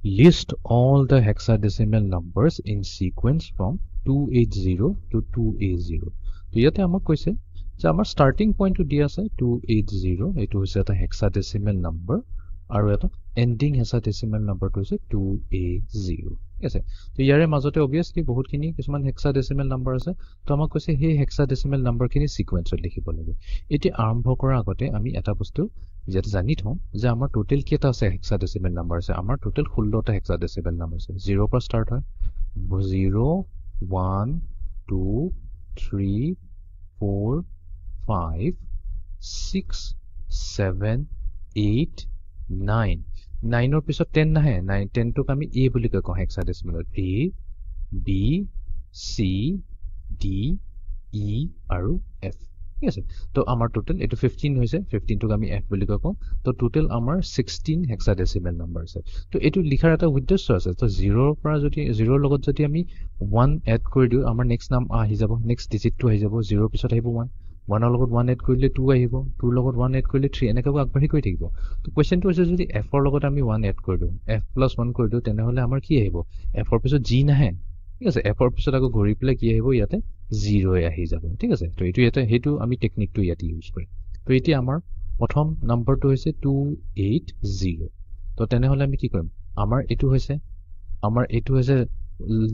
list all the hexadecimal numbers in sequence from 280 to 2A0 তো ইয়াতে আমাক কৈছে যে আমাৰ starting point to দিয়া আছে 280 এটো হৈছে এটা hexadecimal number আৰু এটা ending hexadecimal number to হৈছে 2A0 ঠিক আছে তো ইয়াৰে মাজতে obviously বহুতখিনি কিছুমান hexadecimal number আছে তো আমাক কৈছে সেই hexadecimal number খিনি sequence লিখিব লাগে এটি আৰম্ভ কৰাৰ আগতে আমি এটা বস্তু যেটা জানি থওঁ যে আমাৰ টোটাল কেটা আছে hexadecimal number আছে আমাৰ টোটাল 16টা hexadecimal number আছে 0 পৰা start হয় 0 1 2 3 4 5 6 7 8 9 9 or পিছত 10 নাহে 9 10 টোক আমি a বুলি কওঁ hexadecimal a b c d e আৰু f ঠিক আছে তো আমাৰ টোটাল এটো 15 হৈছে 15 টোক আমি f বুলি কওঁ তো টোটাল আমাৰ 16 hexadecimal number আছে তো এটো লিখাৰ এটা উদ্দেশ্য আছে তো 0 পৰা যদি 0 লগত যদি আমি 1 এড কৰি দিও আমাৰ নেক্সট নাম আহি যাব নেক্সট ডিজিট টো আহি যাব 0 পিছত আহিব 1 1 ৰ লগত 1 এড কৰিলে 2 আহিব 2 ৰ লগত 1 এড কৰিলে 3 এনেকৈ আগবাঢ়ি গৈ থাকিব তো কোৱেশ্চনটো হৈছে যদি f ৰ লগত আমি 1 এড কৰি দিও f + 1 কৰি দিও তেনেহলে আমাৰ কি আহিব f ৰ পিছত g নাহে ঠিক আছে f ৰ পিছত আকৌ ঘূৰি পেলে কি আহিব ইয়াতে 0 আহি যাব ঠিক আছে তো এটো এটা হেতু আমি টেকনিকটো ইয়াতে ইউজ কৰিম তো এটি আমাৰ প্ৰথম নাম্বাৰটো হৈছে 280 তো তেনেহলে আমি কি কৰিম আমাৰ এটো হৈছে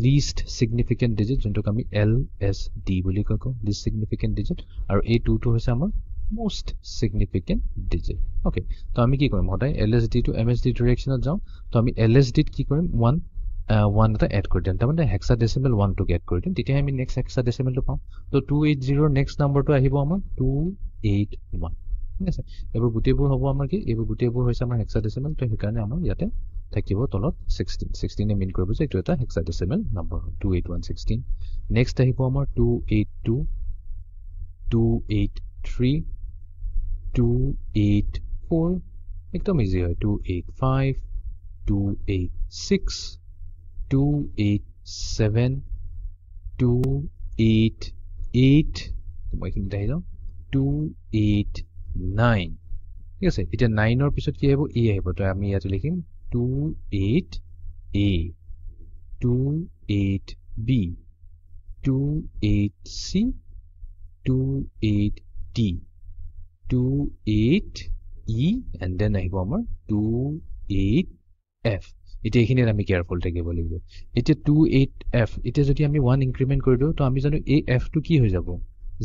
least significant digit যোনটোক আমি LSD বুলি কওঁ least significant digit আৰু এই 2 টো হৈছে আমাৰ most significant digit okay তো আমি কি কৰিম হদাই LSD to MSD directionত যাও তো আমি LSD ত কি কৰিম 1 এটা এড কৰি দিম তাৰমানে hexadecimal 1 টো এড কৰি দিম তেতিয়া আমি নেক্সট hexadecimal টো পাম তো 280 নেক্সট নাম্বাৰটো আহিব আমাৰ 281 ঠিক আছে এবোৰ গুটেবোৰ হ'ব আমাৰ কি এবোৰ গুটেবোৰ হৈছে আমাৰ hexadecimal তো হেকাৰণে আমাৰ ইয়াতে থাকিব তলত 16 এ মিন কৰিব যে এটো এটা hexadecimal number 28116 নেক্সট আহিব আমাৰ 282 283 284 একদম ইজি হয় 285 286 287 288 মই কিনতে আহিলো 289 ঠিক আছে এটা 9 ৰ পিছত কি আহিব e আহিব তো আমি ইয়াতে লিখিম 28a 28b 28c 28d 28e and then আহিব আমাৰ 28f এটা এখিনি আমি কেয়াৰফুল থাকিব লাগিব এটা 28f এটা যদি আমি 1 ইনক্ৰিমেন্ট কৰি দিও তো আমি জানো এই f টো কি হৈ যাব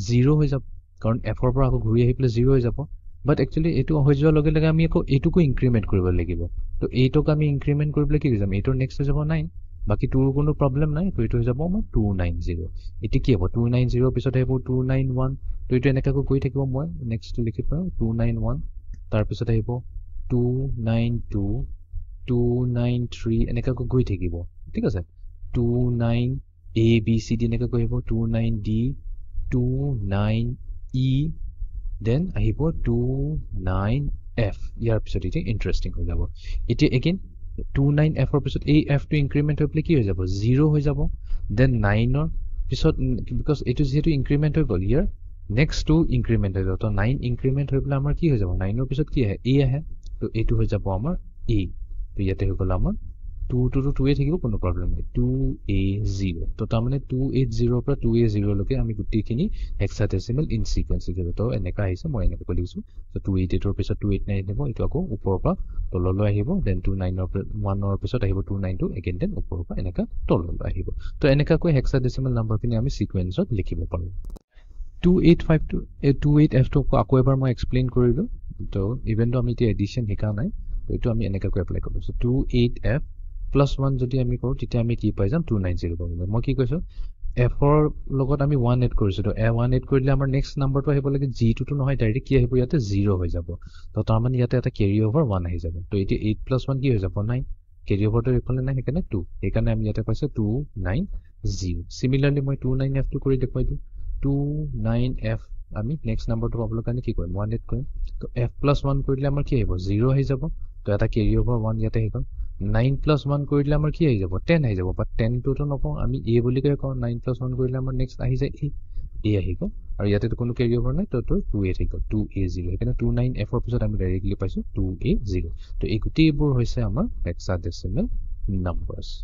0 হৈ যাব কাৰণ f ৰ পৰা আকৌ ঘূৰি আহি পেলে 0 হৈ যাব বাট একচুয়ালি এটো হৈ যোৱাৰ লগে লগে আমি আকৌ এটোকো ইনক্ৰিমেন্ট কৰিব লাগিব তো এইটোক আমি ইনক্ৰিমেন্ট কৰিবলৈ কি কৰিম এটোৰ নেক্সট হৈ যাব 9 বাকি 2 ৰ কোনো প্ৰবলেম নাই তো এটো হৈ যাব আমাৰ 290 এটি কি হ'ব 290 পিছত আহিব 291 তো এটো এনেকাকৈ গৈ থাকিব মই নেক্সট লিখি পাও 291 তাৰ পিছত আহিব 292 293 এনেকাকৈ গৈ থাকিব ঠিক আছে 29 a b c d এনেকৈ গৈ আহিব 29d 29e then আহিব 29f ইয়াৰ পিছত এটি ইন্টাৰেষ্টিং হৈ যাব এটি এগেইন 29f ৰ পিছত এই f টো ইনক্ৰিমেন্ট হৈ পেলে কি হৈ যাব 0 হৈ যাব then 9 ৰ পিছত because এটো যেটো ইনক্ৰিমেন্ট হৈ গল ইয়াৰ নেক্সট টু ইনক্ৰিমেন্ট হৈ যাব তো 9 ইনক্ৰিমেন্ট হৈ পেলে আমাৰ কি হৈ যাব 9 ৰ পিছত কি আহে a আহে তো এটো হৈ যাব আমাৰ a তো ইয়াতে হৈ গল আমাৰ 2 to 2 এ থাকিব কোনো প্ৰবলেম নাই 2a0 তো তাৰমানে 280 পৰা 2a0 লৈকে আমি গুটিখিনি hexadecimal in sequence লিখিব তো এনেকা আহিছে মই এনেকা কৈ দিছো তো 288 ৰ পিছত 289 দিব এটো আকৌ ওপৰৰ পৰা তললৈ আহিব দেন 29 ৰ 1 ৰ পিছত আহিব 292 এগেইন দেন ওপৰৰ পৰা এনেকা তললৈ আহিব তো এনেকা কৈ hexadecimal নাম্বাৰ খিনি আমি সিকোয়েন্সত লিখিব পাৰো 285 to 28f টো আকৌ এবাৰ মই এক্সপ্লেইন কৰিলো তো ইভেন তো আমি টি এডিশন হিকা নাই তো এটো আমি এনেকা কৈ এপ্লাই কৰিছো 28f +1 যদি আমি কৰো তেতিয়া আমি কি পাই যাম 290 পাবো মই কি কৈছো f ৰ লগত আমি 1 এড কৰিছো তো a1 এড কৰিলে আমাৰ নেক্সট নাম্বাৰটো আহিব লাগে g2 টো নহয় ডাইৰেক্ট কি আহিব ইয়াতে 0 হৈ যাব তো তাৰ মানে ইয়াতে এটা ক্যাৰি ওভাৰ 1 আহি যাব তো এটি 8 + 1 কি হৈ যাব 9 ক্যাৰি ওভাৰটো ইফালে নাই হেকানে 2 হেকানে আমি ইয়াতে পাইছো 290 সিমিলাৰলি মই 29f টো কৰি দেখুৱাই দিও 29f আমি নেক্সট নাম্বাৰটো পাবলৈ কাৰণে কি কৰিম 1 এড কৰিম তো f + 1 কৰিলে আমাৰ কি আহিব 0 আহি যাব তো এটা ক্যাৰি ওভাৰ 1 ইয়াতে আহিব 9 + 1 কৰিলে আমাৰ কি আহি যাব 10 আহি যাব বাট 10 টো নকওঁ আমি a বুলি কওঁ 9 + 1 কৰিলে আমাৰ নেক্সট আহি যায় a আহিব আৰু ইয়াতে কোনো ক্যাৰি ওভাৰ নাই তো 2a থাকিব 2a0 হেকানে 29f ৰ পিছত আমি ডাইৰেক্টলি পাইছো 2a0 তো এই গুটিবোৰ হৈছে আমাৰ hexadecimal numbers.